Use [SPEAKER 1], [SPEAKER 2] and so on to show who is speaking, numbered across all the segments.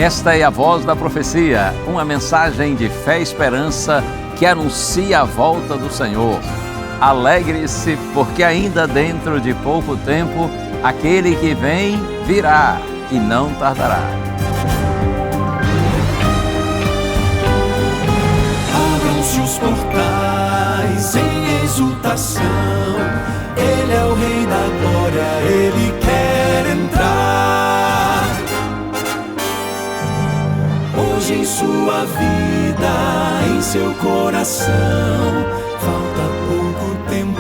[SPEAKER 1] Esta é a Voz da Profecia, uma mensagem de fé e esperança que anuncia a volta do Senhor. Alegre-se, porque ainda dentro de pouco tempo, aquele que vem virá e não tardará.
[SPEAKER 2] Abram-se os portais em exultação, Ele é o Rei da Glória, Ele quer entrar. Hoje em sua vida, em seu coração, falta pouco tempo,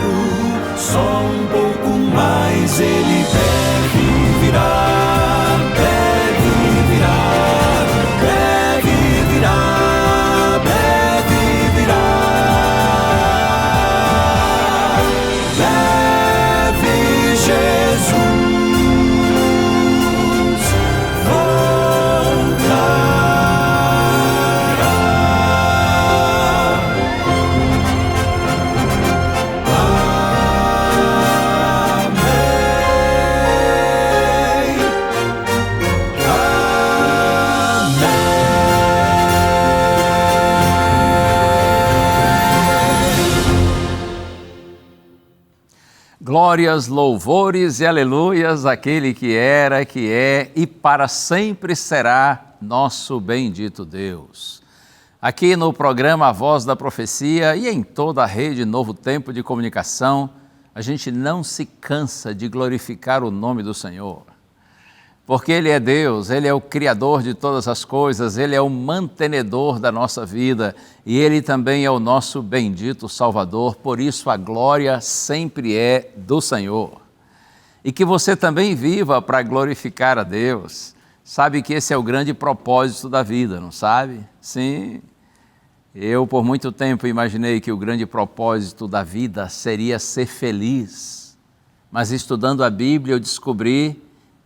[SPEAKER 2] só um pouco mais. Ele deve virar, deve virar, deve virar, deve virar. Deve Jesus
[SPEAKER 1] Glórias, louvores e aleluias àquele que era, que é e para sempre será nosso bendito Deus. Aqui no programa A Voz da Profecia e em toda a rede Novo Tempo de Comunicação, a gente não se cansa de glorificar o nome do Senhor. Porque Ele é Deus, Ele é o Criador de todas as coisas, Ele é o mantenedor da nossa vida e Ele também é o nosso bendito Salvador, por isso a glória sempre é do Senhor. E que você também viva para glorificar a Deus. Sabe que esse é o grande propósito da vida, não sabe? Sim. Eu por muito tempo imaginei que o grande propósito da vida seria ser feliz, mas estudando a Bíblia eu descobri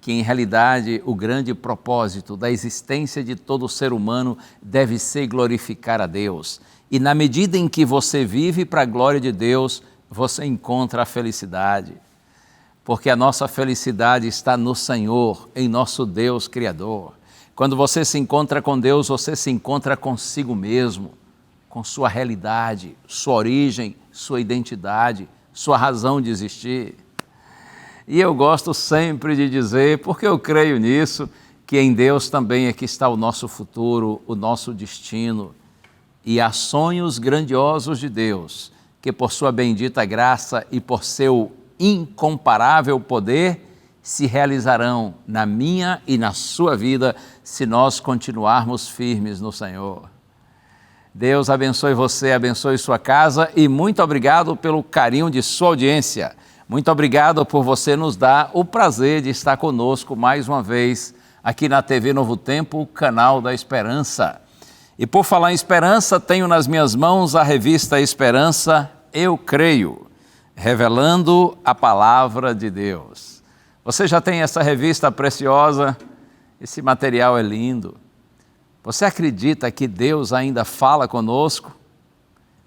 [SPEAKER 1] que em realidade o grande propósito da existência de todo ser humano deve ser glorificar a Deus. E na medida em que você vive para a glória de Deus, você encontra a felicidade. Porque a nossa felicidade está no Senhor, em nosso Deus Criador. Quando você se encontra com Deus, você se encontra consigo mesmo, com sua realidade, sua origem, sua identidade, sua razão de existir. E eu gosto sempre de dizer, porque eu creio nisso, que em Deus também é que está o nosso futuro, o nosso destino. E há sonhos grandiosos de Deus, que por sua bendita graça e por seu incomparável poder, se realizarão na minha e na sua vida, se nós continuarmos firmes no Senhor. Deus abençoe você, abençoe sua casa e muito obrigado pelo carinho de sua audiência. Muito obrigado por você nos dar o prazer de estar conosco mais uma vez aqui na TV Novo Tempo, o canal da Esperança. E por falar em esperança, tenho nas minhas mãos a revista Esperança, Eu Creio, revelando a palavra de Deus. Você já tem essa revista preciosa? Esse material é lindo. Você acredita que Deus ainda fala conosco?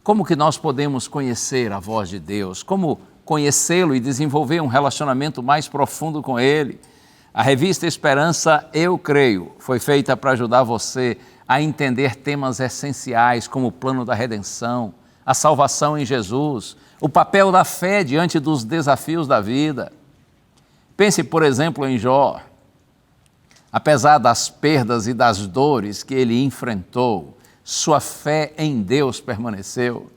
[SPEAKER 1] Como que nós podemos conhecer a voz de Deus? Como conhecê-lo e desenvolver um relacionamento mais profundo com Ele? A revista Esperança, Eu Creio, foi feita para ajudar você a entender temas essenciais como o plano da redenção, a salvação em Jesus, o papel da fé diante dos desafios da vida. Pense, por exemplo, em Jó. Apesar das perdas e das dores que ele enfrentou, sua fé em Deus permaneceu.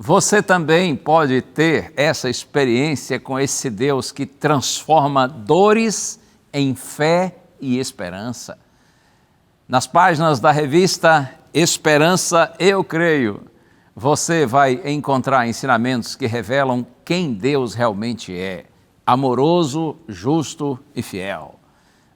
[SPEAKER 1] Você também pode ter essa experiência com esse Deus que transforma dores em fé e esperança. Nas páginas da revista Esperança, Eu Creio, você vai encontrar ensinamentos que revelam quem Deus realmente é, amoroso, justo e fiel.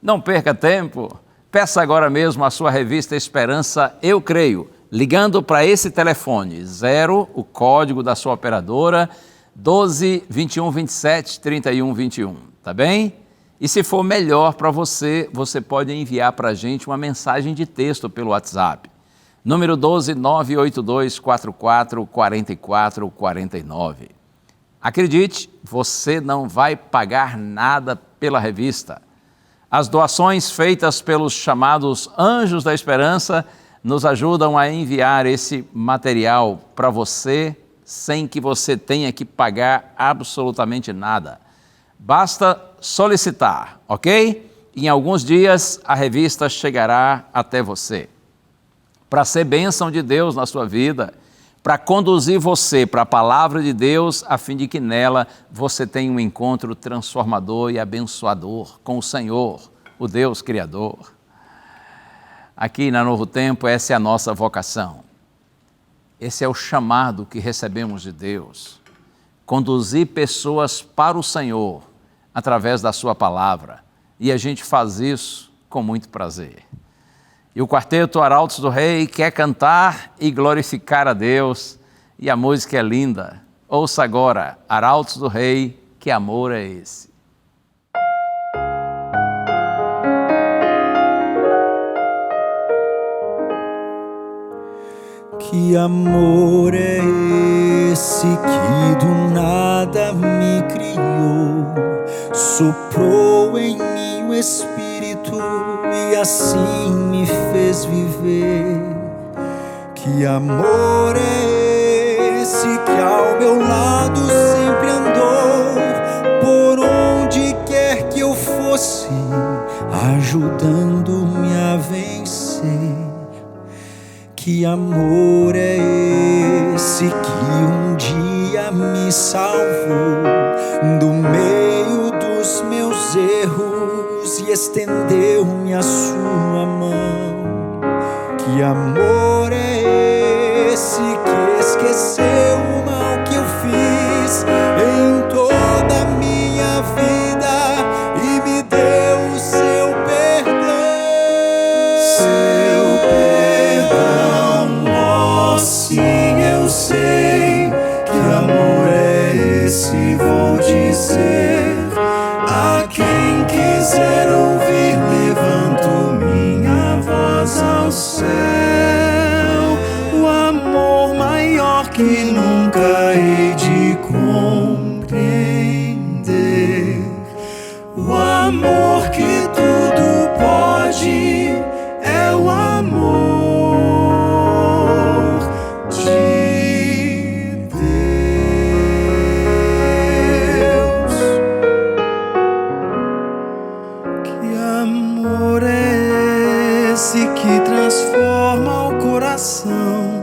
[SPEAKER 1] Não perca tempo, peça agora mesmo a sua revista Esperança, Eu Creio, ligando para esse telefone, 0, o código da sua operadora, 12 21 27 31 21, tá bem? E se for melhor para você, você pode enviar para a gente uma mensagem de texto pelo WhatsApp. Número 12 982 44 44 49. Acredite, você não vai pagar nada pela revista. As doações feitas pelos chamados Anjos da Esperança nos ajudam a enviar esse material para você sem que você tenha que pagar absolutamente nada. Basta solicitar, ok? Em alguns dias a revista chegará até você. Para ser bênção de Deus na sua vida, para conduzir você para a palavra de Deus, a fim de que nela você tenha um encontro transformador e abençoador com o Senhor, o Deus Criador. Aqui na Novo Tempo, essa é a nossa vocação. Esse é o chamado que recebemos de Deus. Conduzir pessoas para o Senhor através da sua palavra. E a gente faz isso com muito prazer. E o Quarteto Arautos do Rei quer cantar e glorificar a Deus. E a música é linda. Ouça agora, Arautos do Rei, que amor é esse?
[SPEAKER 2] Que amor é esse que do nada me criou, soprou em mim o Espírito e assim me fez viver? Que amor é esse que ao meu lado sempre andou, por onde quer que eu fosse, ajudando-me a vencer? Que amor é esse que um dia me salvou do meio dos meus erros e estendeu-me a sua mão? Que amor é esse que esqueceu o mal que eu fiz em toda a minha vida e me deu o seu perdão? Seu perdão, oh sim, eu sei. Que amor é esse, vou dizer a quem quiser ouvir, levanto minha voz ao céu. O amor maior que nunca hei de compreender, o amor que tudo pode, é o amor de Deus. Que amor é esse que transforma o coração,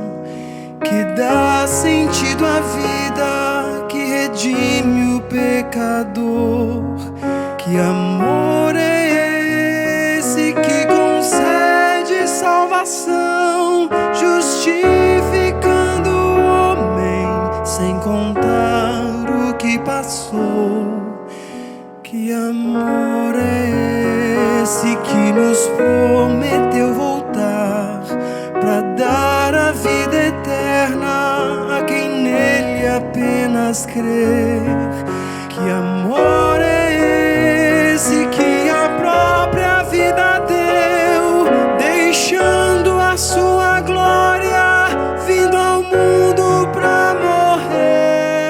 [SPEAKER 2] que dá sentido à vida, que redime o pecador? Que amor é esse que concede salvação, justificando o homem sem contar o que passou? Que amor é esse que nos prometeu voltar para dar a vida eterna a quem nele apenas crer? Que amor é esse que a própria vida deu, deixando a sua glória, vindo ao mundo pra morrer?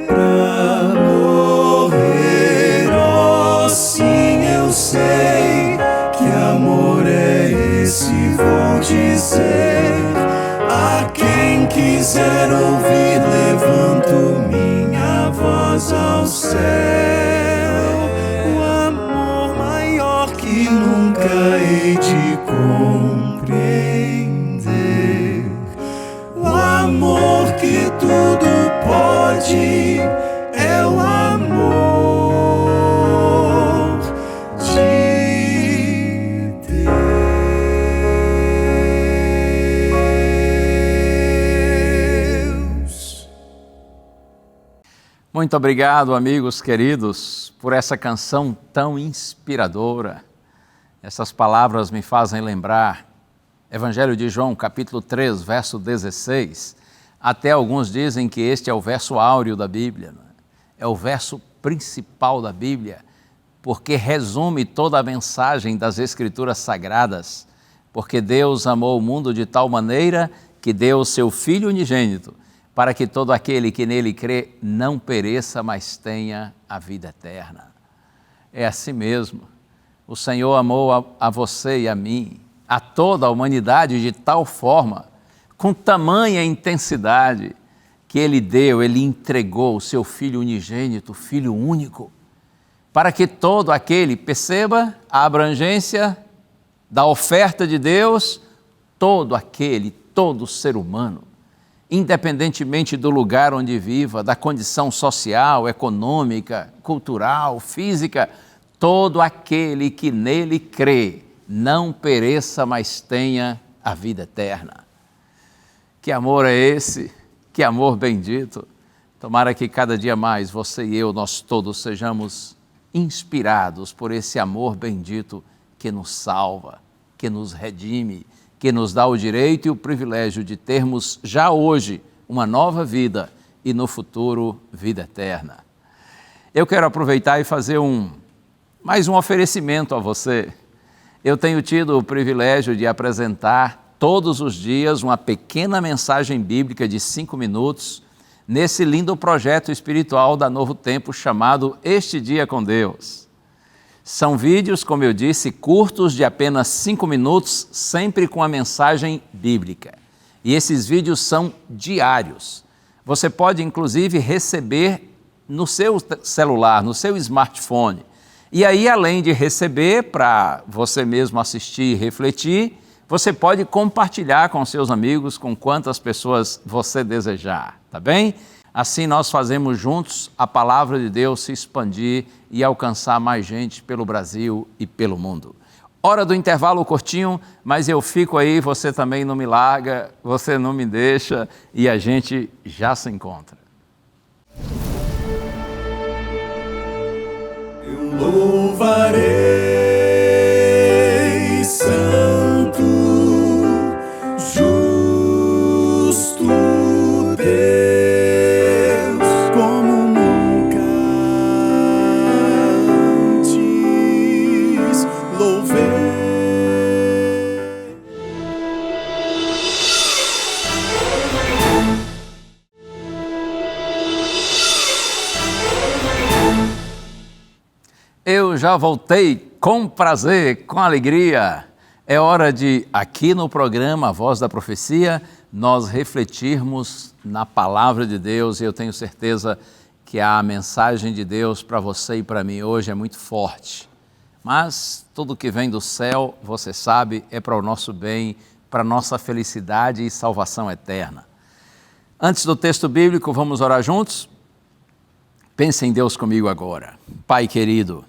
[SPEAKER 2] Pra morrer, oh sim, eu sei. Que amor é esse, vou dizer a quem quiser ouvir, levanto minha voz ao céu. O amor maior que nunca hei de compreender, o amor que tudo pode, é o amor de Deus.
[SPEAKER 1] Muito obrigado, amigos queridos, por essa canção tão inspiradora. Essas palavras me fazem lembrar Evangelho de João, capítulo 3, verso 16. Até alguns dizem que este é o verso áureo da Bíblia, é o verso principal da Bíblia, porque resume toda a mensagem das Escrituras Sagradas. Porque Deus amou o mundo de tal maneira que deu o seu Filho unigênito, para que todo aquele que nele crê não pereça, mas tenha a vida eterna. É assim mesmo. O Senhor amou a você e a mim, a toda a humanidade de tal forma, com tamanha intensidade, que Ele entregou o seu Filho unigênito, Filho único, para que todo aquele, perceba a abrangência da oferta de Deus, todo ser humano, independentemente do lugar onde viva, da condição social, econômica, cultural, física, todo aquele que nele crê, não pereça, mas tenha a vida eterna. Que amor é esse? Que amor bendito! Tomara que cada dia mais você e eu, nós todos, sejamos inspirados por esse amor bendito que nos salva, que nos redime, que nos dá o direito e o privilégio de termos já hoje uma nova vida e no futuro vida eterna. Eu quero aproveitar e fazer mais um oferecimento a você. Eu tenho tido o privilégio de apresentar todos os dias uma pequena mensagem bíblica de 5 minutos nesse lindo projeto espiritual da Novo Tempo chamado Este Dia com Deus. São vídeos, como eu disse, curtos de apenas 5 minutos, sempre com a mensagem bíblica. E esses vídeos são diários. Você pode, inclusive, receber no seu celular, no seu smartphone. E aí, além de receber, para você mesmo assistir e refletir, você pode compartilhar com seus amigos, com quantas pessoas você desejar, tá bem? Assim nós fazemos juntos a palavra de Deus se expandir e alcançar mais gente pelo Brasil e pelo mundo. Hora do intervalo curtinho, mas eu fico aí, você também não me larga, você não me deixa e a gente já se encontra.
[SPEAKER 2] Eu louvarei, Santo, justo Deus, como nunca antes louvei.
[SPEAKER 1] Eu já voltei com prazer, com alegria. É hora de, aqui no programa A Voz da Profecia, nós refletirmos na palavra de Deus e eu tenho certeza que a mensagem de Deus para você e para mim hoje é muito forte. Mas tudo que vem do céu, você sabe, é para o nosso bem, para a nossa felicidade e salvação eterna. Antes do texto bíblico, vamos orar juntos? Pense em Deus comigo agora. Pai querido,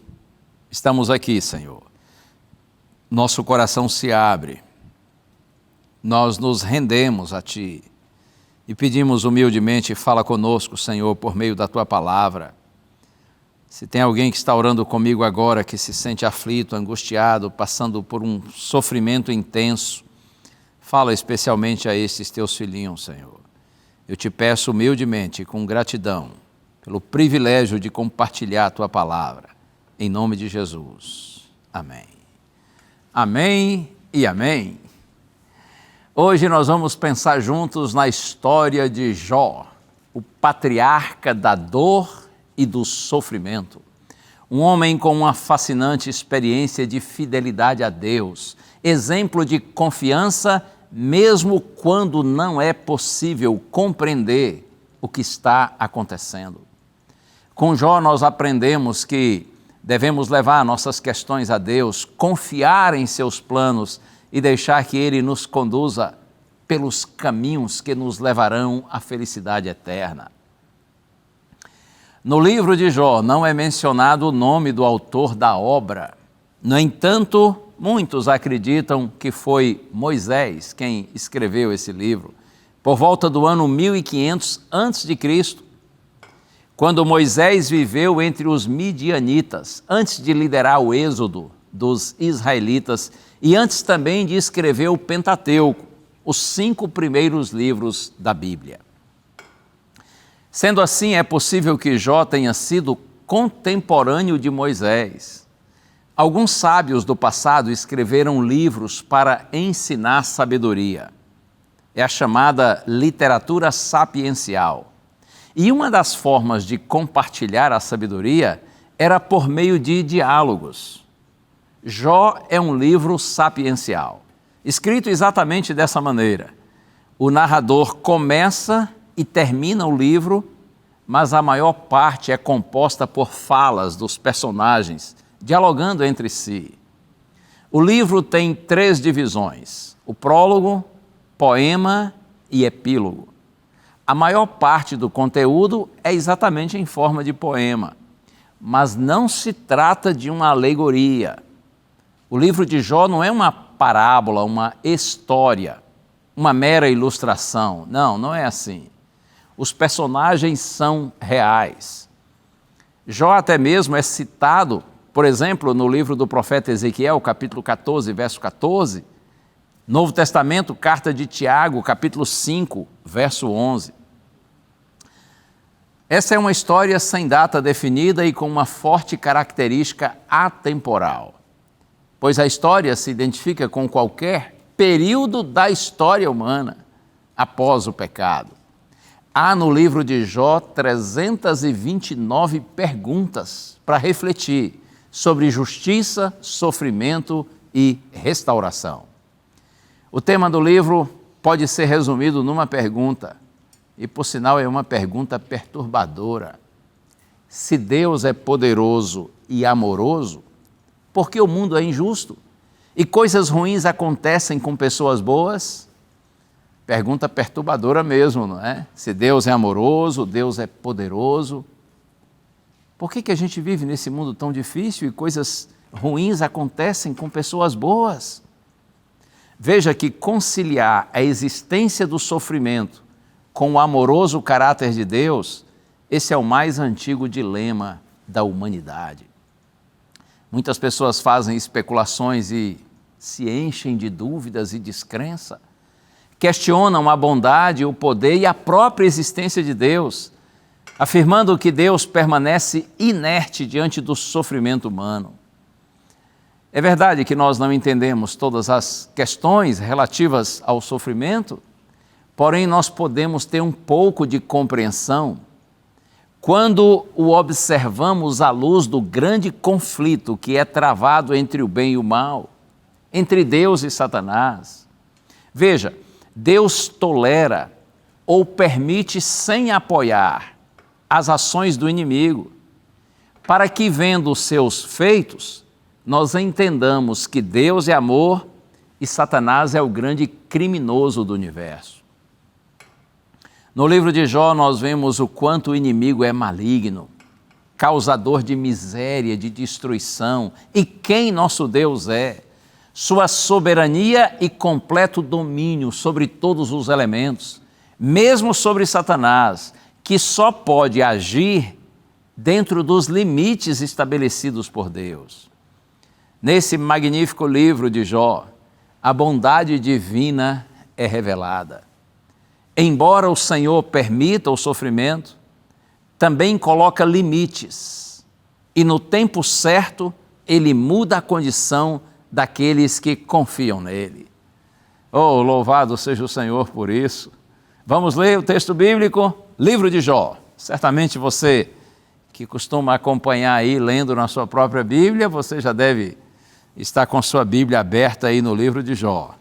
[SPEAKER 1] estamos aqui, Senhor. Nosso coração se abre. Nós nos rendemos a Ti e pedimos humildemente, fala conosco, Senhor, por meio da Tua palavra. Se tem alguém que está orando comigo agora, que se sente aflito, angustiado, passando por um sofrimento intenso, fala especialmente a esses Teus filhinhos, Senhor. Eu te peço humildemente, com gratidão, pelo privilégio de compartilhar a Tua palavra. Em nome de Jesus. Amém. Amém e amém. Hoje nós vamos pensar juntos na história de Jó, o patriarca da dor e do sofrimento. Um homem com uma fascinante experiência de fidelidade a Deus, exemplo de confiança mesmo quando não é possível compreender o que está acontecendo. Com Jó nós aprendemos que devemos levar nossas questões a Deus, confiar em seus planos e deixar que Ele nos conduza pelos caminhos que nos levarão à felicidade eterna. No livro de Jó não é mencionado o nome do autor da obra. No entanto, muitos acreditam que foi Moisés quem escreveu esse livro, por volta do ano 1500 a.C., quando Moisés viveu entre os midianitas, antes de liderar o êxodo dos israelitas e antes também de escrever o Pentateuco, os 5 primeiros livros da Bíblia. Sendo assim, é possível que Jó tenha sido contemporâneo de Moisés. Alguns sábios do passado escreveram livros para ensinar sabedoria. É a chamada literatura sapiencial. E uma das formas de compartilhar a sabedoria era por meio de diálogos. Jó é um livro sapiencial, escrito exatamente dessa maneira. O narrador começa e termina o livro, mas a maior parte é composta por falas dos personagens, dialogando entre si. O livro tem 3 divisões: o prólogo, poema e epílogo. A maior parte do conteúdo é exatamente em forma de poema, mas não se trata de uma alegoria. O livro de Jó não é uma parábola, uma história, uma mera ilustração. Não, não é assim. Os personagens são reais. Jó até mesmo é citado, por exemplo, no livro do profeta Ezequiel, capítulo 14, verso 14, Novo Testamento, carta de Tiago, capítulo 5, verso 11. Essa é uma história sem data definida e com uma forte característica atemporal, pois a história se identifica com qualquer período da história humana após o pecado. Há no livro de Jó 329 perguntas para refletir sobre justiça, sofrimento e restauração. O tema do livro pode ser resumido numa pergunta, e por sinal é uma pergunta perturbadora. Se Deus é poderoso e amoroso, por que o mundo é injusto? E coisas ruins acontecem com pessoas boas? Pergunta perturbadora mesmo, não é? Se Deus é amoroso, Deus é poderoso, por que a gente vive nesse mundo tão difícil e coisas ruins acontecem com pessoas boas? Veja que conciliar a existência do sofrimento com o amoroso caráter de Deus, esse é o mais antigo dilema da humanidade. Muitas pessoas fazem especulações e se enchem de dúvidas e descrença, questionam a bondade, o poder e a própria existência de Deus, afirmando que Deus permanece inerte diante do sofrimento humano. É verdade que nós não entendemos todas as questões relativas ao sofrimento, porém nós podemos ter um pouco de compreensão quando o observamos à luz do grande conflito que é travado entre o bem e o mal, entre Deus e Satanás. Veja, Deus tolera ou permite sem apoiar as ações do inimigo, para que, vendo os seus feitos, nós entendamos que Deus é amor e Satanás é o grande criminoso do universo. No livro de Jó nós vemos o quanto o inimigo é maligno, causador de miséria, de destruição, e quem nosso Deus é, sua soberania e completo domínio sobre todos os elementos, mesmo sobre Satanás, que só pode agir dentro dos limites estabelecidos por Deus. Nesse magnífico livro de Jó, a bondade divina é revelada. Embora o Senhor permita o sofrimento, também coloca limites e no tempo certo Ele muda a condição daqueles que confiam nele. Oh, louvado seja o Senhor por isso. Vamos ler o texto bíblico, livro de Jó. Certamente você que costuma acompanhar aí lendo na sua própria Bíblia, você já deve estar com sua Bíblia aberta aí no livro de Jó.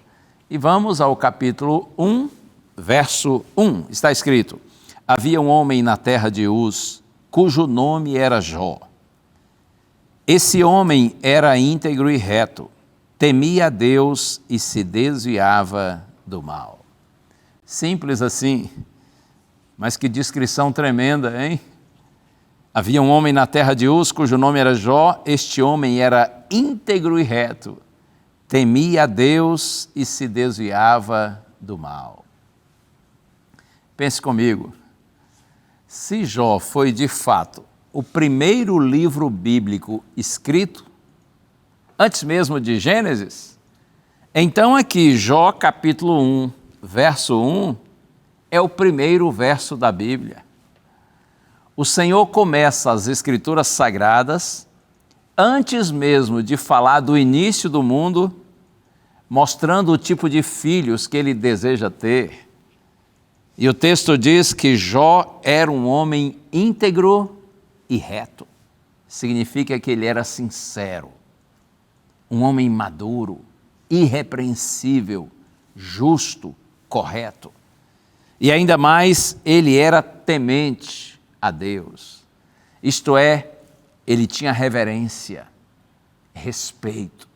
[SPEAKER 1] E vamos ao capítulo 1, verso 1. Está escrito: havia um homem na terra de Uz, cujo nome era Jó. Esse homem era íntegro e reto, temia a Deus e se desviava do mal. Simples assim, mas que descrição tremenda, hein? Havia um homem na terra de Uz, cujo nome era Jó. Este homem era íntegro e reto, temia a Deus e se desviava do mal. Pense comigo, se Jó foi de fato o primeiro livro bíblico escrito, antes mesmo de Gênesis, então aqui Jó capítulo 1, verso 1, é o primeiro verso da Bíblia. O Senhor começa as Escrituras Sagradas, antes mesmo de falar do início do mundo, mostrando o tipo de filhos que Ele deseja ter. E o texto diz que Jó era um homem íntegro e reto. Significa que ele era sincero. um homem maduro, irrepreensível, justo, correto. E ainda mais, ele era temente a Deus. Isto é, ele tinha reverência, respeito.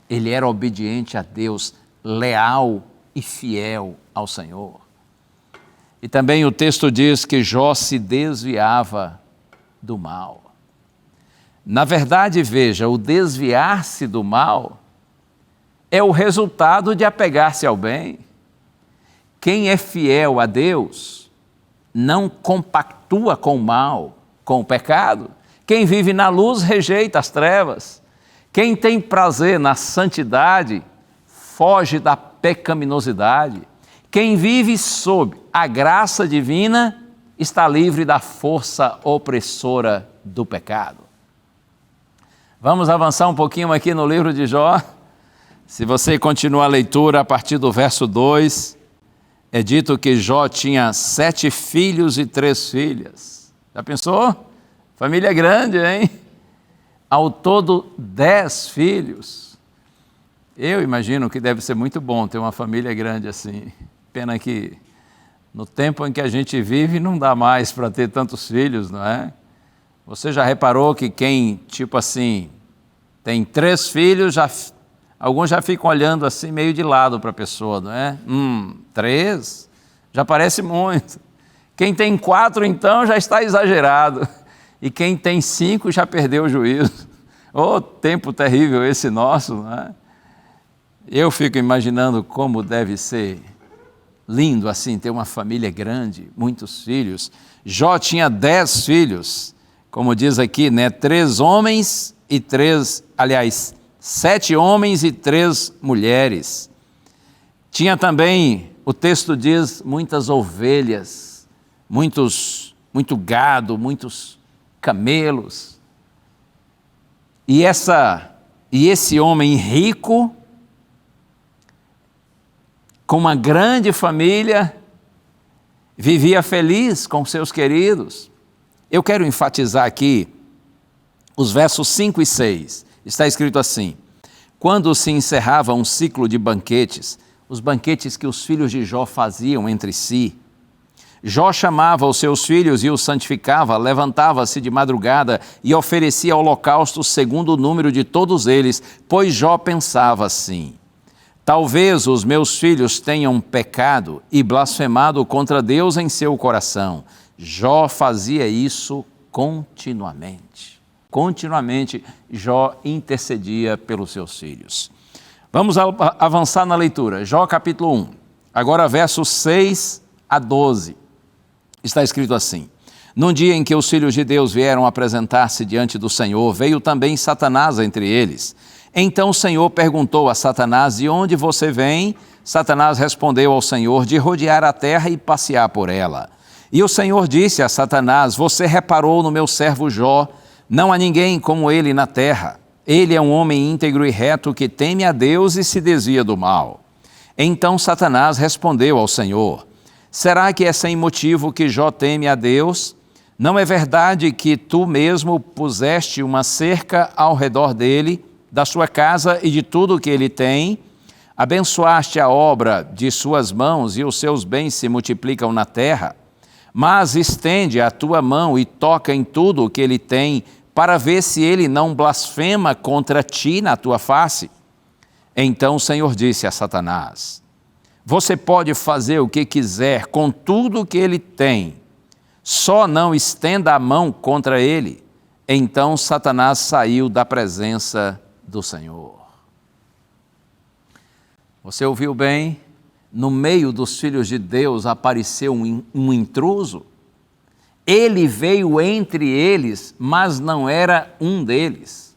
[SPEAKER 1] Ele era obediente a Deus, leal e fiel ao Senhor. E também o texto diz que Jó se desviava do mal. Na verdade, veja, o desviar-se do mal é o resultado de apegar-se ao bem. Quem é fiel a Deus não compactua com o mal, com o pecado. Quem vive na luz rejeita as trevas. Quem tem prazer na santidade foge da pecaminosidade. Quem vive sob a graça divina está livre da força opressora do pecado. Vamos avançar um pouquinho aqui no livro de Jó. Se você continuar a leitura a partir do verso 2, é dito que Jó tinha 7 filhos e 3 filhas. Já pensou? Família grande, hein? Ao todo 10 filhos. Eu imagino que deve ser muito bom ter uma família grande assim. Pena que no tempo em que a gente vive não dá mais para ter tantos filhos, não é? Você já reparou que quem, tipo assim, tem 3 filhos, alguns já ficam olhando assim meio de lado para a pessoa, não é? 3? Já parece muito. Quem tem 4, então, já está exagerado. E quem tem 5 já perdeu o juízo. Oh, tempo terrível esse nosso, não é? Eu fico imaginando como deve ser lindo assim, ter uma família grande, muitos filhos. Jó tinha 10 filhos, como diz aqui, né? 3 homens e 3, aliás, 7 homens e 3 mulheres. Tinha também, o texto diz, muitas ovelhas, muito gado, muitos camelos. E esse homem rico, com uma grande família, vivia feliz com seus queridos. Eu quero enfatizar aqui os versos 5 e 6. Está escrito assim: quando se encerrava um ciclo de banquetes, os banquetes que os filhos de Jó faziam entre si, Jó chamava os seus filhos e os santificava, levantava-se de madrugada e oferecia holocaustos segundo o número de todos eles, pois Jó pensava assim: talvez os meus filhos tenham pecado e blasfemado contra Deus em seu coração. Jó fazia isso continuamente. Continuamente, Jó intercedia pelos seus filhos. Vamos avançar na leitura. Jó capítulo 1, agora versos 6 a 12. Está escrito assim: num dia em que os filhos de Deus vieram apresentar-se diante do Senhor, veio também Satanás entre eles. Então o Senhor perguntou a Satanás: de onde você vem? Satanás respondeu ao Senhor: de rodear a terra e passear por ela. E o Senhor disse a Satanás: você reparou no meu servo Jó? Não há ninguém como ele na terra. Ele é um homem íntegro e reto que teme a Deus e se desvia do mal. Então Satanás respondeu ao Senhor: será que é sem motivo que Jó teme a Deus? Não é verdade que tu mesmo puseste uma cerca ao redor dele, da sua casa e de tudo o que ele tem? Abençoaste a obra de suas mãos e os seus bens se multiplicam na terra. Mas estende a tua mão e toca em tudo o que ele tem, para ver se ele não blasfema contra ti na tua face. Então o Senhor disse a Satanás: você pode fazer o que quiser com tudo o que ele tem, só não estenda a mão contra ele. Então Satanás saiu da presença do Senhor. Você ouviu bem? No meio dos filhos de Deus apareceu um intruso. Ele veio entre eles, mas não era um deles.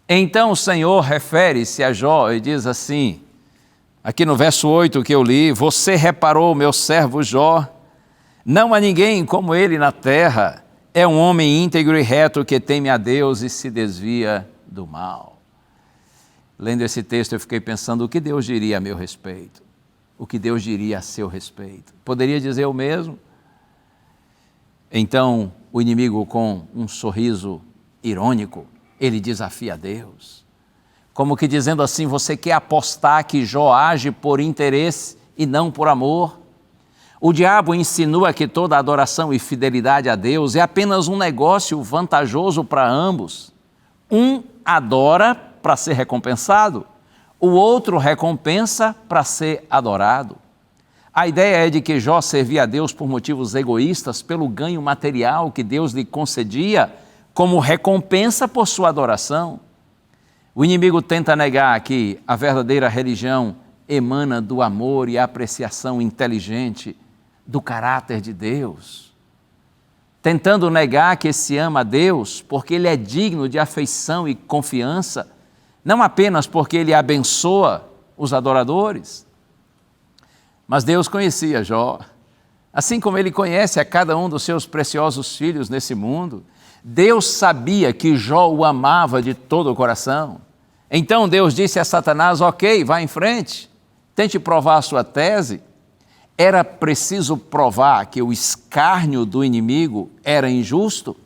[SPEAKER 1] Então o Senhor refere-se a Jó e diz assim, aqui no verso 8 que eu li: você reparou meu servo Jó? Não há ninguém como ele na terra. É um homem íntegro e reto que teme a Deus e se desvia do mal. Lendo esse texto eu fiquei pensando, o que Deus diria a meu respeito? O que Deus diria a seu respeito? Poderia dizer o mesmo? Então o inimigo, com um sorriso irônico, ele desafia a Deus. como que dizendo assim: você quer apostar que Jó age por interesse e não por amor? O diabo insinua que toda adoração e fidelidade a Deus é apenas um negócio vantajoso para ambos. Um adora para ser recompensado, o outro recompensa para ser adorado. A ideia é de que Jó servia a Deus por motivos egoístas, pelo ganho material que Deus lhe concedia como recompensa por sua adoração. O inimigo tenta negar que a verdadeira religião emana do amor e apreciação inteligente do caráter de Deus, tentando negar que se ama a Deus porque Ele é digno de afeição e confiança, não apenas porque Ele abençoa os adoradores. Mas Deus conhecia Jó, assim como Ele conhece a cada um dos seus preciosos filhos nesse mundo. Deus sabia que Jó o amava de todo o coração. Então Deus disse a Satanás: ok, vá em frente, tente provar a sua tese. Era preciso provar que o escárnio do inimigo era injusto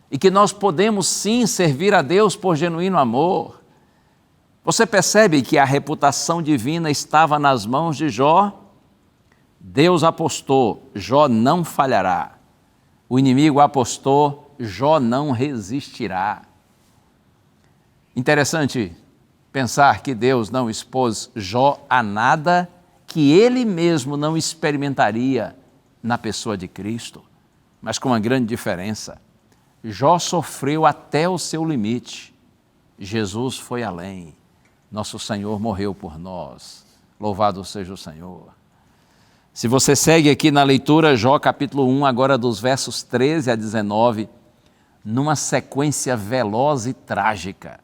[SPEAKER 1] e que nós podemos sim servir a Deus por genuíno amor. Você percebe que a reputação divina estava nas mãos de Jó? Deus apostou: Jó não falhará. O inimigo apostou: Jó não resistirá. Interessante pensar que Deus não expôs Jó a nada que ele mesmo não experimentaria na pessoa de Cristo, mas com uma grande diferença. Jó sofreu até o seu limite. Jesus foi além. Nosso Senhor morreu por nós. Louvado seja o Senhor. Se você segue aqui na leitura, Jó capítulo 1, agora dos versos 13 a 19, numa sequência veloz e trágica.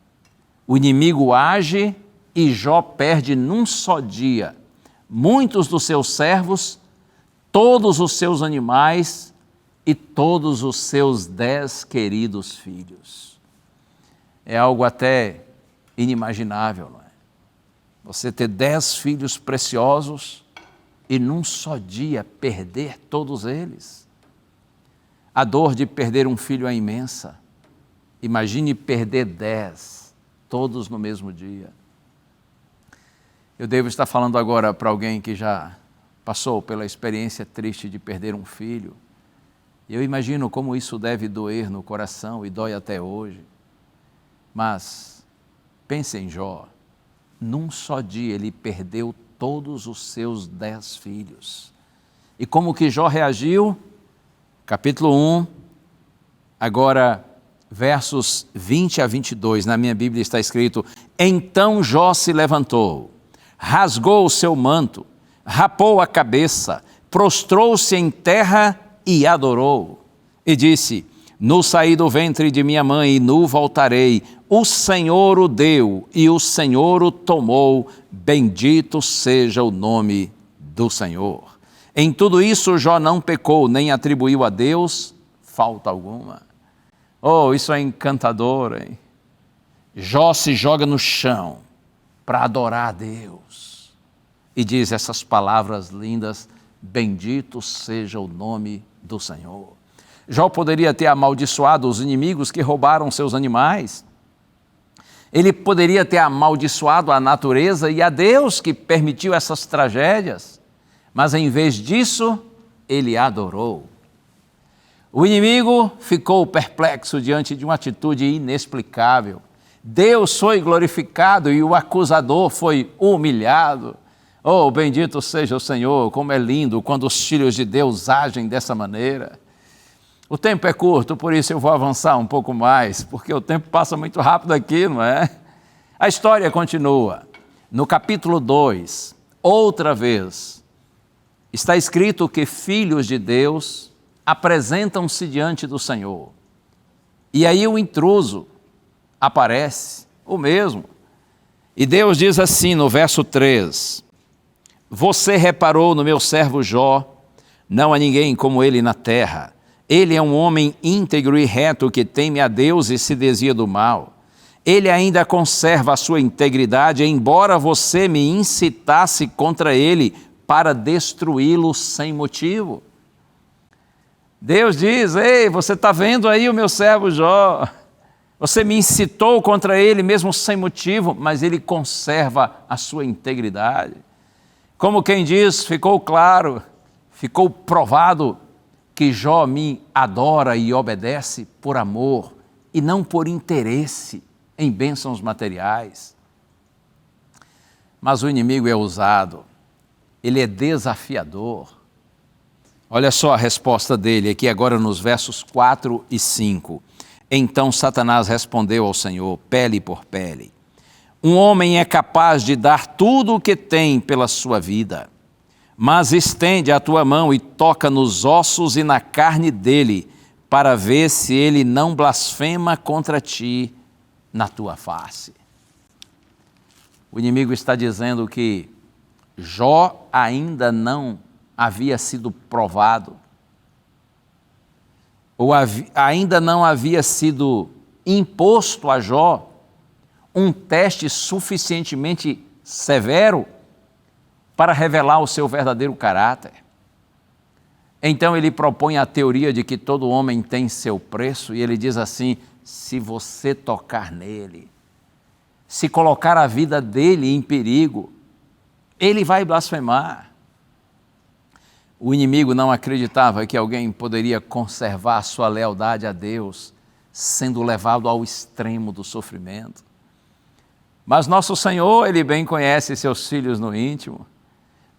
[SPEAKER 1] O inimigo age e Jó perde num só dia muitos dos seus servos, todos os seus animais e todos os seus 10 queridos filhos. É algo até inimaginável, não é? Você ter 10 filhos preciosos e num só dia perder todos eles. A dor de perder um filho é imensa. Imagine perder 10, todos no mesmo dia. Eu devo estar falando agora para alguém que já passou pela experiência triste de perder um filho. Eu imagino como isso deve doer no coração e dói até hoje. Mas pense em Jó. Num só dia ele perdeu todos os seus 10 filhos. E como que Jó reagiu? Capítulo 1, agora versos 20 a 22. Na minha Bíblia está escrito: então Jó se levantou, rasgou o seu manto, rapou a cabeça, prostrou-se em terra e adorou. E disse: nu saí do ventre de minha mãe e nu voltarei. O Senhor o deu e o Senhor o tomou. Bendito seja o nome do Senhor. Em tudo isso Jó não pecou, nem atribuiu a Deus falta alguma. Oh, isso é encantador, hein? Jó se joga no chão para adorar a Deus e diz essas palavras lindas: bendito seja o nome do Senhor. Jó poderia ter amaldiçoado os inimigos que roubaram seus animais. Ele poderia ter amaldiçoado a natureza e a Deus que permitiu essas tragédias, mas em vez disso, ele adorou. O inimigo ficou perplexo diante de uma atitude inexplicável. Deus foi glorificado e o acusador foi humilhado. Oh, bendito seja o Senhor, como é lindo quando os filhos de Deus agem dessa maneira. O tempo é curto, por isso eu vou avançar um pouco mais, porque o tempo passa muito rápido aqui, não é? A história continua. No capítulo 2, outra vez, está escrito que filhos de Deus apresentam-se diante do Senhor. E aí o intruso aparece, o mesmo. E Deus diz assim no verso 3: você reparou no meu servo Jó, não há ninguém como ele na terra. Ele é um homem íntegro e reto que teme a Deus e se desvia do mal. Ele ainda conserva a sua integridade, embora você me incitasse contra ele para destruí-lo sem motivo. Deus diz: ei, você está vendo aí o meu servo Jó? Você me incitou contra ele mesmo sem motivo, mas ele conserva a sua integridade. Como quem diz, ficou claro, ficou provado que Jó me adora e obedece por amor e não por interesse em bênçãos materiais. Mas o inimigo é ousado, ele é desafiador. Olha só a resposta dele aqui agora nos versos 4 e 5. Então Satanás respondeu ao Senhor, pele por pele. Um homem é capaz de dar tudo o que tem pela sua vida, mas estende a tua mão e toca nos ossos e na carne dele, para ver se ele não blasfema contra ti na tua face. O inimigo está dizendo que Jó ainda não havia sido provado, ou ainda não havia sido imposto a Jó um teste suficientemente severo para revelar o seu verdadeiro caráter. Então ele propõe a teoria de que todo homem tem seu preço, e ele diz assim: se você tocar nele, se colocar a vida dele em perigo, ele vai blasfemar. O inimigo não acreditava que alguém poderia conservar sua lealdade a Deus sendo levado ao extremo do sofrimento. Mas nosso Senhor, Ele bem conhece seus filhos no íntimo.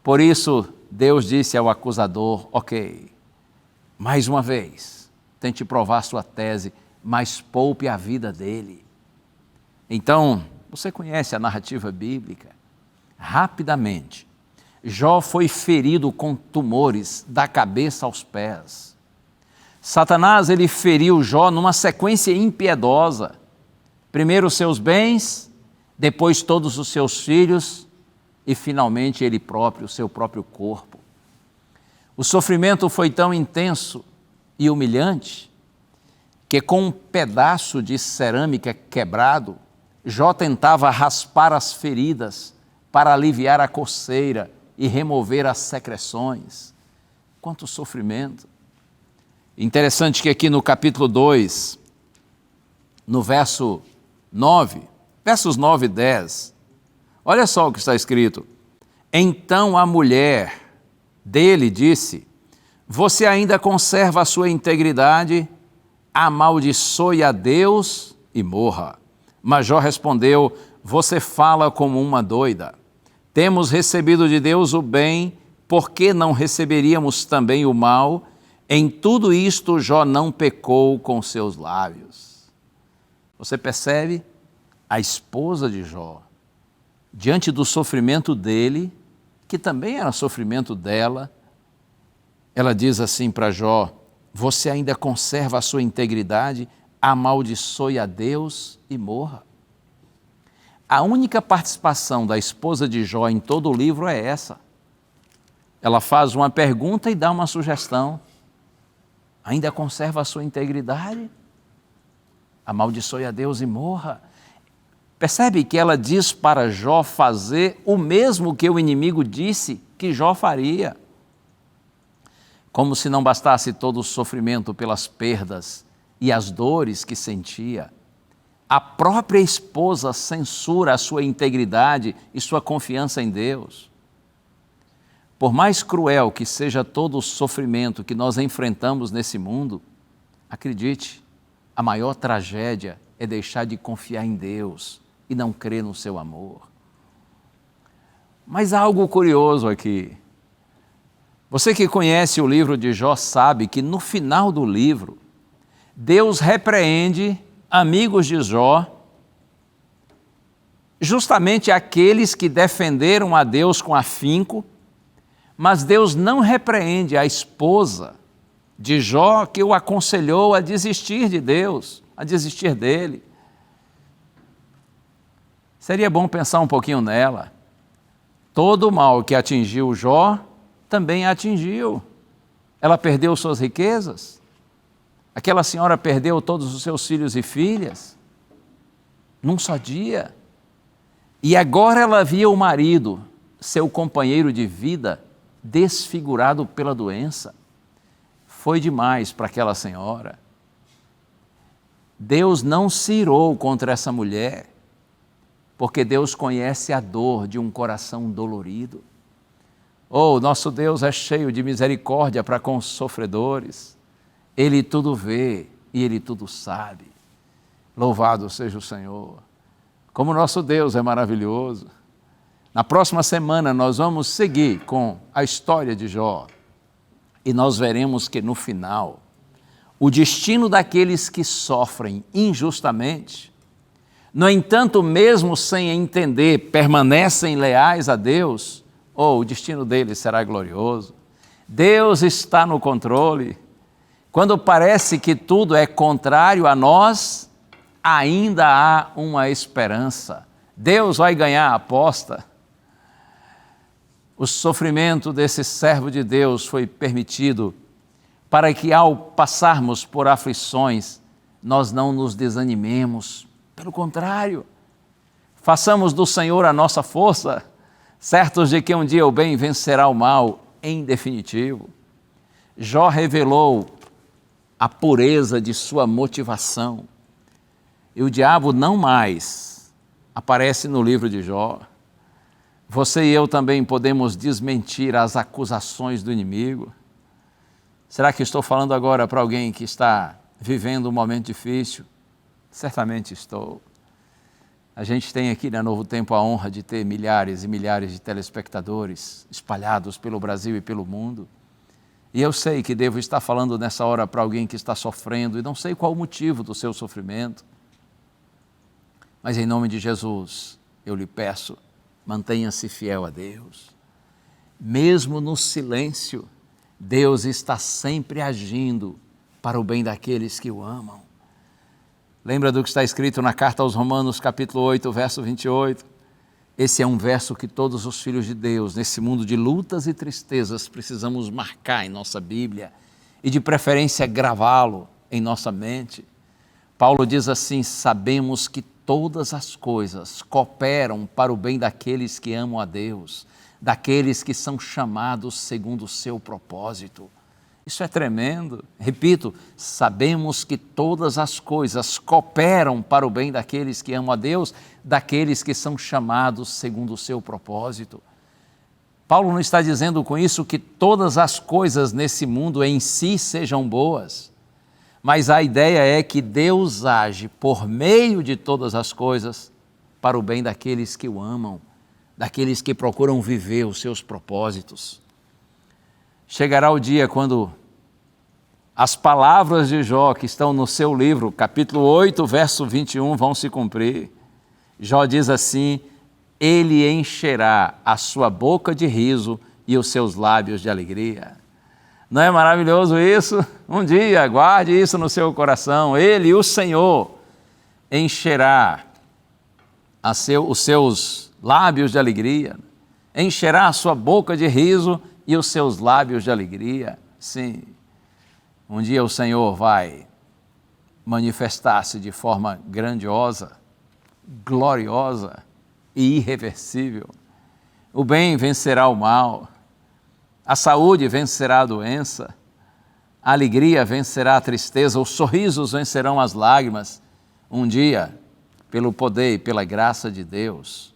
[SPEAKER 1] Por isso, Deus disse ao acusador: ok, mais uma vez, tente provar sua tese, mas poupe a vida dele. Então, você conhece a narrativa bíblica. Rapidamente, Jó foi ferido com tumores da cabeça aos pés. Satanás, ele feriu Jó numa sequência impiedosa. Primeiro os seus bens, depois todos os seus filhos e finalmente ele próprio, o seu próprio corpo. O sofrimento foi tão intenso e humilhante que com um pedaço de cerâmica quebrado, Jó tentava raspar as feridas para aliviar a coceira e remover as secreções. Quanto sofrimento! Interessante que aqui no capítulo 2, no versos 9 e 10, olha só o que está escrito. Então a mulher dele disse: você ainda conserva a sua integridade, amaldiçoe a Deus e morra. Mas Jó respondeu: você fala como uma doida. Temos recebido de Deus o bem, por que não receberíamos também o mal? Em tudo isto Jó não pecou com seus lábios. Você percebe? A esposa de Jó, diante do sofrimento dele, que também era sofrimento dela, ela diz assim para Jó: você ainda conserva a sua integridade, amaldiçoe a Deus e morra. A única participação da esposa de Jó em todo o livro é essa. Ela faz uma pergunta e dá uma sugestão. Ainda conserva a sua integridade? Amaldiçoe a Deus e morra. Percebe que ela diz para Jó fazer o mesmo que o inimigo disse que Jó faria. Como se não bastasse todo o sofrimento pelas perdas e as dores que sentia, a própria esposa censura a sua integridade e sua confiança em Deus. Por mais cruel que seja todo o sofrimento que nós enfrentamos nesse mundo, acredite, a maior tragédia é deixar de confiar em Deus e não crer no seu amor. Mas há algo curioso aqui. Você que conhece o livro de Jó sabe que no final do livro, Deus repreende amigos de Jó, justamente aqueles que defenderam a Deus com afinco, mas Deus não repreende a esposa de Jó que o aconselhou a desistir de Deus, a desistir dele. Seria bom pensar um pouquinho nela. Todo o mal que atingiu Jó também a atingiu. Ela perdeu suas riquezas. Aquela senhora perdeu todos os seus filhos e filhas num só dia. E agora ela via o marido, seu companheiro de vida, desfigurado pela doença. Foi demais para aquela senhora. Deus não se irou contra essa mulher, porque Deus conhece a dor de um coração dolorido. Oh, nosso Deus é cheio de misericórdia para com os sofredores. Ele tudo vê e Ele tudo sabe. Louvado seja o Senhor. Como nosso Deus é maravilhoso. Na próxima semana nós vamos seguir com a história de Jó. E nós veremos que no final, o destino daqueles que sofrem injustamente, no entanto, mesmo sem entender, permanecem leais a Deus, o destino deles será glorioso. Deus está no controle. Quando parece que tudo é contrário a nós, ainda há uma esperança. Deus vai ganhar a aposta. O sofrimento desse servo de Deus foi permitido para que, ao passarmos por aflições, nós não nos desanimemos. Pelo contrário, façamos do Senhor a nossa força, certos de que um dia o bem vencerá o mal em definitivo. Jó revelou a pureza de sua motivação. E o diabo não mais aparece no livro de Jó. Você e eu também podemos desmentir as acusações do inimigo. Será que estou falando agora para alguém que está vivendo um momento difícil? Certamente estou. A gente tem aqui na Novo Tempo a honra de ter milhares e milhares de telespectadores espalhados pelo Brasil e pelo mundo. E eu sei que devo estar falando nessa hora para alguém que está sofrendo e não sei qual o motivo do seu sofrimento. Mas em nome de Jesus, eu lhe peço, mantenha-se fiel a Deus. Mesmo no silêncio, Deus está sempre agindo para o bem daqueles que o amam. Lembra do que está escrito na carta aos Romanos, capítulo 8, verso 28? Esse é um verso que todos os filhos de Deus, nesse mundo de lutas e tristezas, precisamos marcar em nossa Bíblia e de preferência gravá-lo em nossa mente. Paulo diz assim: sabemos que todas as coisas cooperam para o bem daqueles que amam a Deus, daqueles que são chamados segundo o seu propósito. Isso é tremendo. Repito, sabemos que todas as coisas cooperam para o bem daqueles que amam a Deus, daqueles que são chamados segundo o seu propósito. Paulo não está dizendo com isso que todas as coisas nesse mundo em si sejam boas, mas a ideia é que Deus age por meio de todas as coisas para o bem daqueles que o amam, daqueles que procuram viver os seus propósitos. Chegará o dia quando as palavras de Jó, que estão no seu livro, capítulo 8, verso 21, vão se cumprir. Jó diz assim: ele encherá a sua boca de riso e os seus lábios de alegria. Não é maravilhoso isso? Um dia, guarde isso no seu coração. Ele, o Senhor, encherá os seus lábios de alegria, encherá a sua boca de riso e os seus lábios de alegria. Sim, um dia o Senhor vai manifestar-se de forma grandiosa, gloriosa e irreversível. O bem vencerá o mal, a saúde vencerá a doença, a alegria vencerá a tristeza, os sorrisos vencerão as lágrimas. Um dia, pelo poder e pela graça de Deus,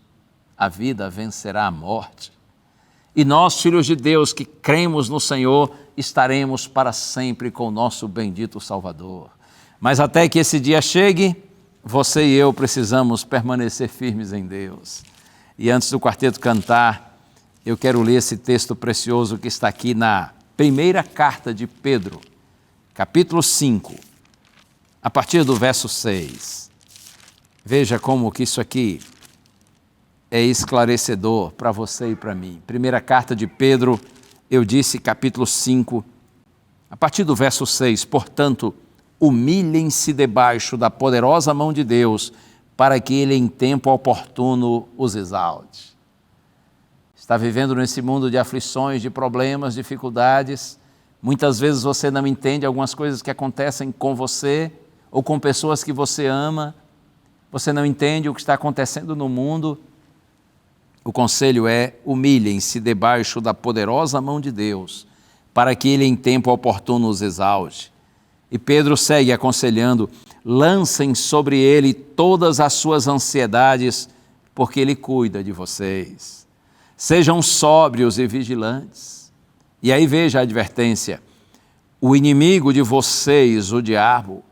[SPEAKER 1] a vida vencerá a morte. E nós, filhos de Deus, que cremos no Senhor, estaremos para sempre com o nosso bendito Salvador. Mas até que esse dia chegue, você e eu precisamos permanecer firmes em Deus. E antes do quarteto cantar, eu quero ler esse texto precioso que está aqui na primeira carta de Pedro, capítulo 5, a partir do verso 6. Veja como que isso aqui é esclarecedor para você e para mim. Primeira carta de Pedro, eu disse, capítulo 5, a partir do verso 6. Portanto, humilhem-se debaixo da poderosa mão de Deus, para que Ele em tempo oportuno os exalte. Está vivendo nesse mundo de aflições, de problemas, dificuldades. Muitas vezes você não entende algumas coisas que acontecem com você ou com pessoas que você ama. Você não entende o que está acontecendo no mundo. O conselho é: humilhem-se debaixo da poderosa mão de Deus, para que Ele em tempo oportuno os exalte. E Pedro segue aconselhando: lancem sobre ele todas as suas ansiedades, porque ele cuida de vocês. Sejam sóbrios e vigilantes. E aí veja a advertência: o inimigo de vocês, o diabo,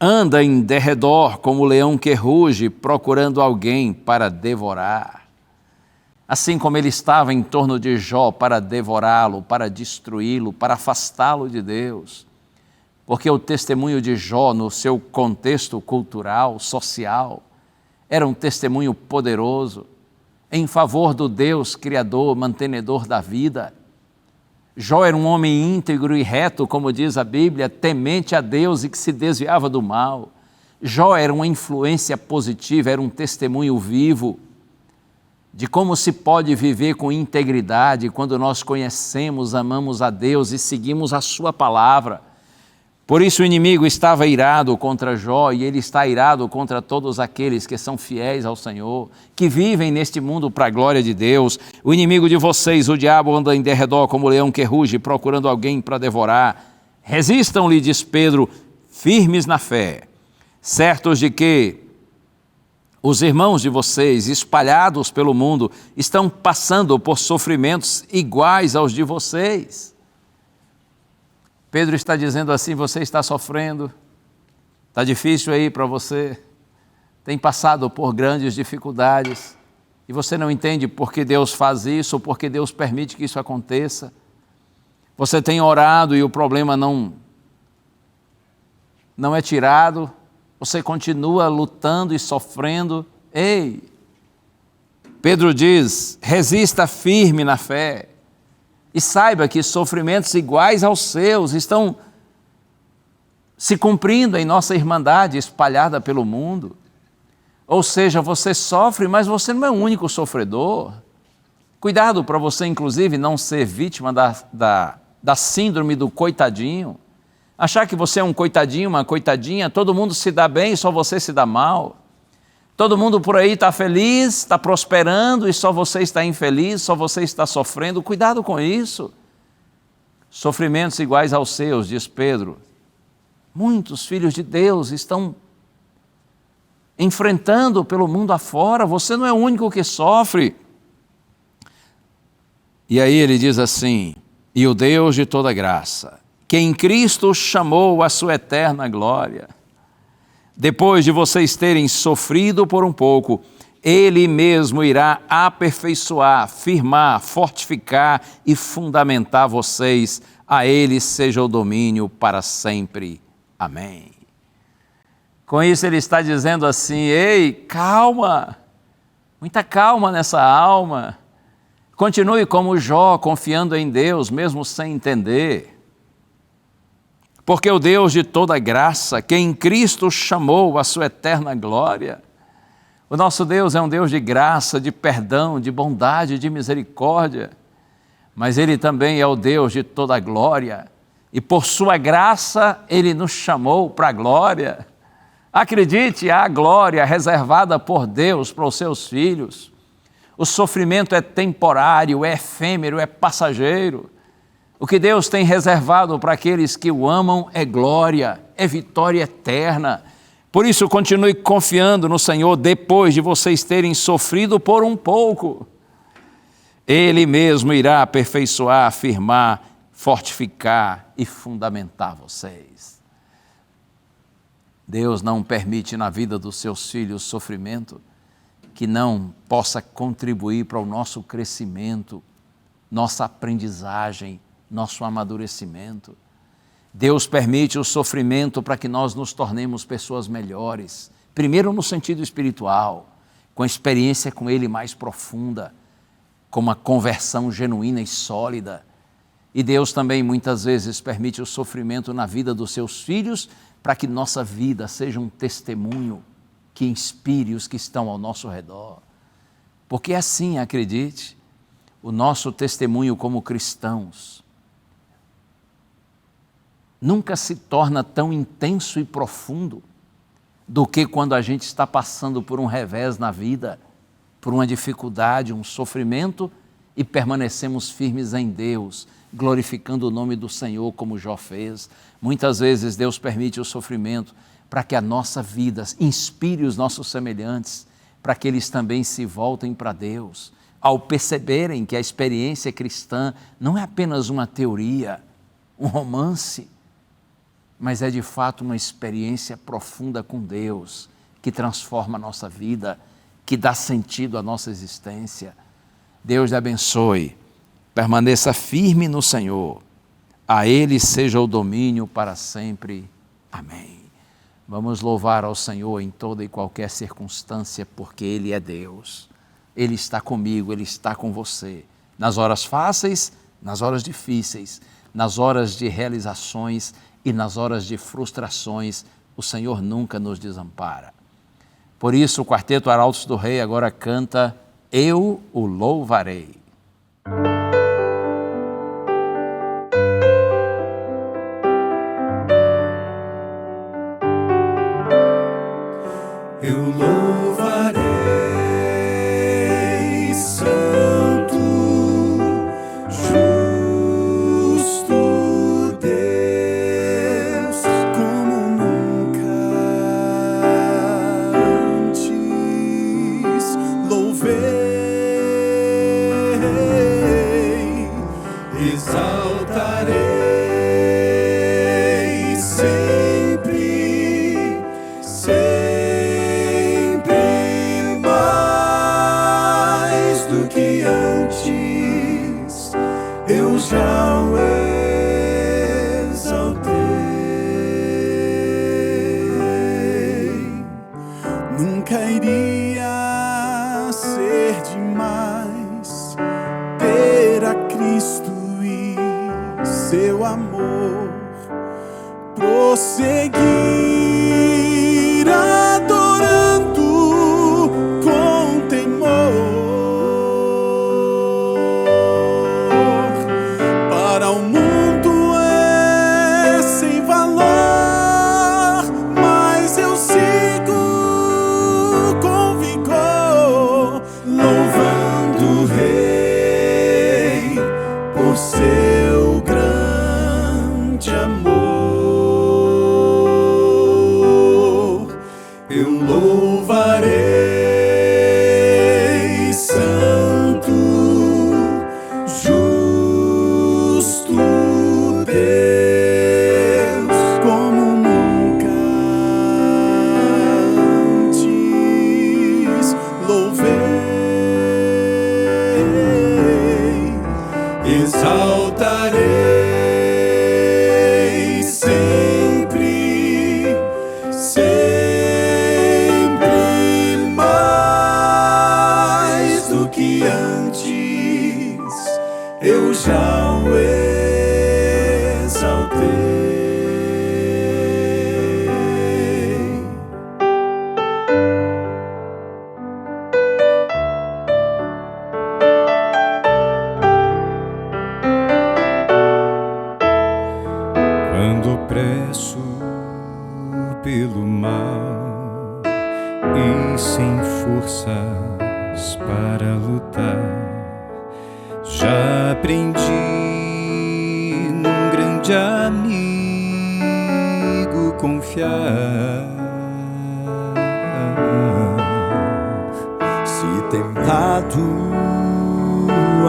[SPEAKER 1] anda em derredor como o leão que ruge, procurando alguém para devorar. Assim como ele estava em torno de Jó para devorá-lo, para destruí-lo, para afastá-lo de Deus. Porque o testemunho de Jó, no seu contexto cultural, social, era um testemunho poderoso em favor do Deus Criador, mantenedor da vida. Jó era um homem íntegro e reto, como diz a Bíblia, temente a Deus e que se desviava do mal. Jó era uma influência positiva, era um testemunho vivo de como se pode viver com integridade quando nós conhecemos, amamos a Deus e seguimos a sua palavra. Por isso o inimigo estava irado contra Jó e ele está irado contra todos aqueles que são fiéis ao Senhor, que vivem neste mundo para a glória de Deus. O inimigo de vocês, o diabo, anda em derredor como o leão que ruge, procurando alguém para devorar. Resistam-lhe, diz Pedro, firmes na fé, certos de que os irmãos de vocês, espalhados pelo mundo, estão passando por sofrimentos iguais aos de vocês. Pedro está dizendo assim: você está sofrendo, está difícil aí para você, tem passado por grandes dificuldades e você não entende por que Deus faz isso ou por que Deus permite que isso aconteça. Você tem orado e o problema não é tirado, você continua lutando e sofrendo. Ei, Pedro diz: resista firme na fé. E saiba que sofrimentos iguais aos seus estão se cumprindo em nossa irmandade espalhada pelo mundo. Ou seja, você sofre, mas você não é o único sofredor. Cuidado para você, inclusive, não ser vítima da síndrome do coitadinho. Achar que você é um coitadinho, uma coitadinha, todo mundo se dá bem e só você se dá mal. Todo mundo por aí está feliz, está prosperando e só você está infeliz, só você está sofrendo. Cuidado com isso. Sofrimentos iguais aos seus, diz Pedro. Muitos filhos de Deus estão enfrentando pelo mundo afora. Você não é o único que sofre. E aí ele diz assim: e o Deus de toda graça, que em Cristo chamou a sua eterna glória, depois de vocês terem sofrido por um pouco, Ele mesmo irá aperfeiçoar, firmar, fortificar e fundamentar vocês. A Ele seja o domínio para sempre. Amém. Com isso ele está dizendo assim: ei, calma, muita calma nessa alma. Continue como Jó, confiando em Deus, mesmo sem entender. Porque o Deus de toda graça, que em Cristo chamou a sua eterna glória. O nosso Deus é um Deus de graça, de perdão, de bondade, de misericórdia. Mas Ele também é o Deus de toda glória. E por sua graça, Ele nos chamou para a glória. Acredite, há glória reservada por Deus para os seus filhos. O sofrimento é temporário, é efêmero, é passageiro. O que Deus tem reservado para aqueles que o amam é glória, é vitória eterna. Por isso, continue confiando no Senhor depois de vocês terem sofrido por um pouco. Ele mesmo irá aperfeiçoar, afirmar, fortificar e fundamentar vocês. Deus não permite na vida dos seus filhos sofrimento que não possa contribuir para o nosso crescimento, nossa aprendizagem, nosso amadurecimento. Deus permite o sofrimento para que nós nos tornemos pessoas melhores. Primeiro no sentido espiritual, com a experiência com Ele mais profunda, com uma conversão genuína e sólida. E Deus também muitas vezes permite o sofrimento na vida dos seus filhos para que nossa vida seja um testemunho que inspire os que estão ao nosso redor. Porque assim, acredite, o nosso testemunho como cristãos nunca se torna tão intenso e profundo do que quando a gente está passando por um revés na vida, por uma dificuldade, um sofrimento, e permanecemos firmes em Deus, glorificando o nome do Senhor como Jó fez. Muitas vezes Deus permite o sofrimento para que a nossa vida inspire os nossos semelhantes, para que eles também se voltem para Deus, ao perceberem que a experiência cristã não é apenas uma teoria, um romance, mas é de fato uma experiência profunda com Deus, que transforma a nossa vida, que dá sentido à nossa existência. Deus lhe abençoe, permaneça firme no Senhor, a Ele seja o domínio para sempre. Amém. Vamos louvar ao Senhor em toda e qualquer circunstância, porque Ele é Deus. Ele está comigo, Ele está com você, nas horas fáceis, nas horas difíceis, nas horas de realizações e nas horas de frustrações, o Senhor nunca nos desampara. Por isso, o Quarteto Arautos do Rei agora canta Eu o Louvarei.
[SPEAKER 2] Eu louvarei, Santo, justo Deus, como nunca antes. Louvei, exaltarei sempre, que antes eu já o exaltei. Nunca iria ser demais ter a Cristo e seu amor, prosseguir adorando com temor. Seu grande amor, eu louvarei, Santo, justo Deus, como nunca antes. Louvei, exaltarei sempre, sempre mais do que antes eu já o exaltei. Quando presso pelo mal e sem forças para lutar, já aprendi num grande amigo confiar. Se tentado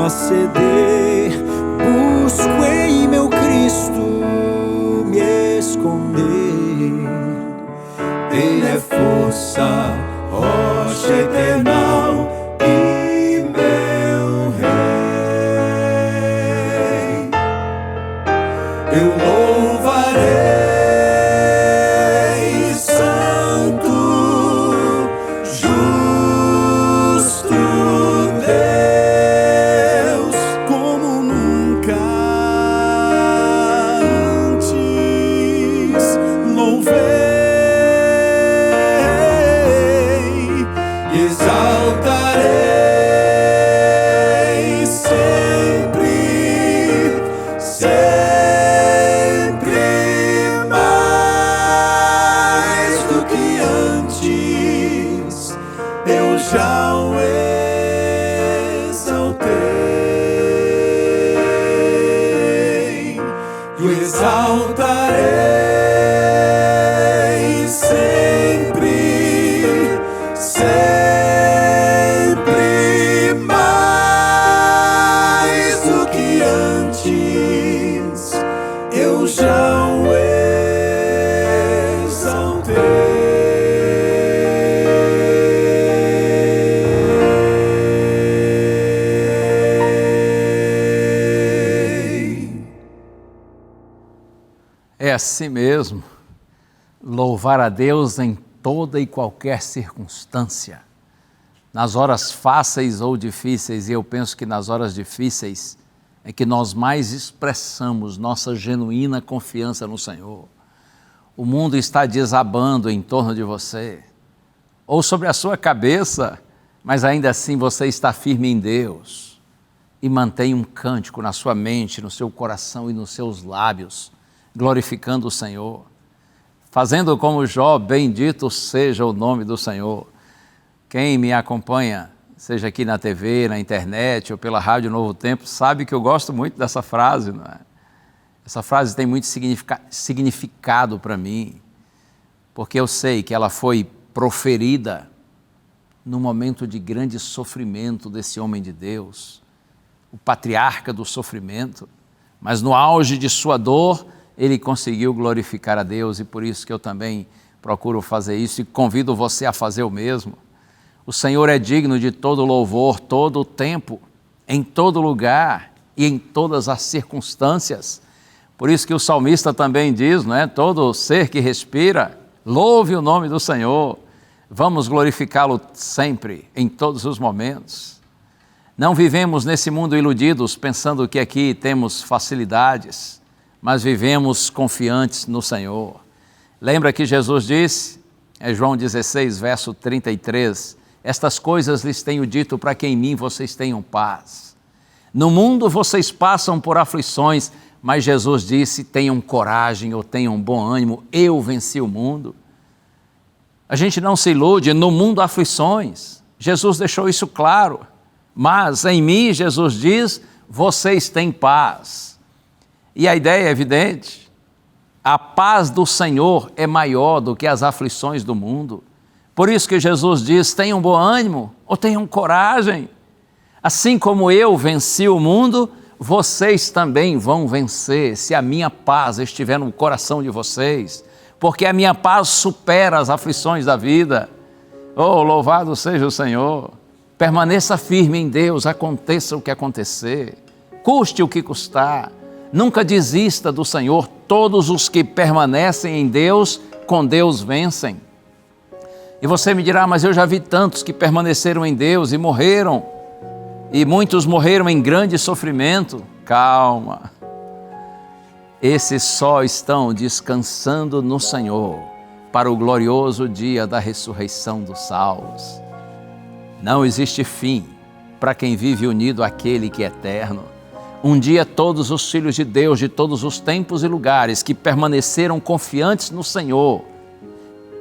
[SPEAKER 2] a ceder, busco em meu Cristo me esconder. Ele é força, rocha eternal e meu rei. Eu louvarei, Santo, justo Deus, como nunca exaltarei sempre, sempre mais do que antes. Eu já o
[SPEAKER 1] É assim mesmo, louvar a Deus em toda e qualquer circunstância, nas horas fáceis ou difíceis, e eu penso que nas horas difíceis é que nós mais expressamos nossa genuína confiança no Senhor. O mundo está desabando em torno de você, ou sobre a sua cabeça, mas ainda assim você está firme em Deus e mantém um cântico na sua mente, no seu coração e nos seus lábios, glorificando o Senhor, fazendo como Jó, bendito seja o nome do Senhor. Quem me acompanha, seja aqui na TV, na internet ou pela Rádio Novo Tempo, sabe que eu gosto muito dessa frase, não é? Essa frase tem muito significado para mim, porque eu sei que ela foi proferida no momento de grande sofrimento desse homem de Deus, o patriarca do sofrimento, mas no auge de sua dor, ele conseguiu glorificar a Deus, e por isso que eu também procuro fazer isso e convido você a fazer o mesmo. O Senhor é digno de todo louvor, todo o tempo, em todo lugar e em todas as circunstâncias. Por isso que o salmista também diz, não é? Todo ser que respira, louve o nome do Senhor. Vamos glorificá-lo sempre, em todos os momentos. Não vivemos nesse mundo iludidos, pensando que aqui temos facilidades, mas vivemos confiantes no Senhor. Lembra que Jesus disse, João 16, verso 33, estas coisas lhes tenho dito para que em mim vocês tenham paz. No mundo vocês passam por aflições, mas Jesus disse, tenham coragem ou tenham bom ânimo, eu venci o mundo. A gente não se ilude, no mundo há aflições, Jesus deixou isso claro, mas em mim, Jesus diz, vocês têm paz. E a ideia é evidente, a paz do Senhor é maior do que as aflições do mundo. Por isso que Jesus diz, tenham bom ânimo ou tenham coragem. Assim como eu venci o mundo, vocês também vão vencer, se a minha paz estiver no coração de vocês, porque a minha paz supera as aflições da vida. Oh, louvado seja o Senhor! Permaneça firme em Deus, aconteça o que acontecer, custe o que custar. Nunca desista do Senhor. Todos os que permanecem em Deus, com Deus vencem. E você me dirá, mas eu já vi tantos que permaneceram em Deus e morreram. E muitos morreram em grande sofrimento. Calma. Esses só estão descansando no Senhor para o glorioso dia da ressurreição dos salvos. Não existe fim para quem vive unido àquele que é eterno. Um dia todos os filhos de Deus, de todos os tempos e lugares, que permaneceram confiantes no Senhor,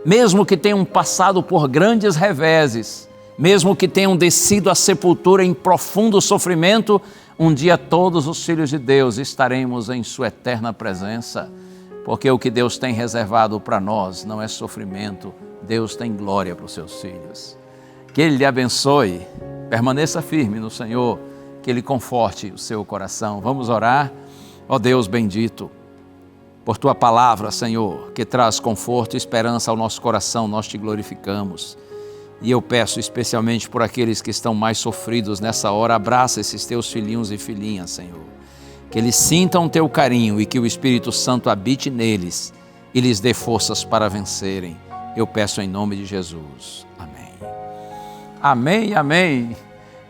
[SPEAKER 1] mesmo que tenham passado por grandes reveses, mesmo que tenham descido à sepultura em profundo sofrimento, um dia todos os filhos de Deus estaremos em sua eterna presença, porque o que Deus tem reservado para nós não é sofrimento, Deus tem glória para os seus filhos. Que Ele lhe abençoe, permaneça firme no Senhor, que Ele conforte o seu coração. Vamos orar. Ó Deus bendito, por Tua palavra, Senhor, que traz conforto e esperança ao nosso coração, nós Te glorificamos. E eu peço especialmente por aqueles que estão mais sofridos nessa hora, abraça esses Teus filhinhos e filhinhas, Senhor. Que eles sintam Teu carinho e que o Espírito Santo habite neles e lhes dê forças para vencerem. Eu peço em nome de Jesus. Amém. Amém, amém.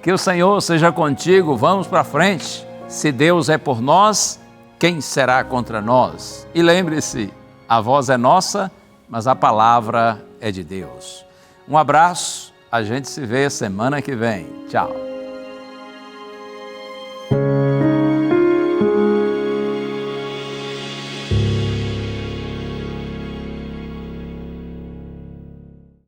[SPEAKER 1] Que o Senhor seja contigo, vamos para frente. Se Deus é por nós, quem será contra nós? E lembre-se, a voz é nossa, mas a palavra é de Deus. Um abraço, a gente se vê semana que vem. Tchau.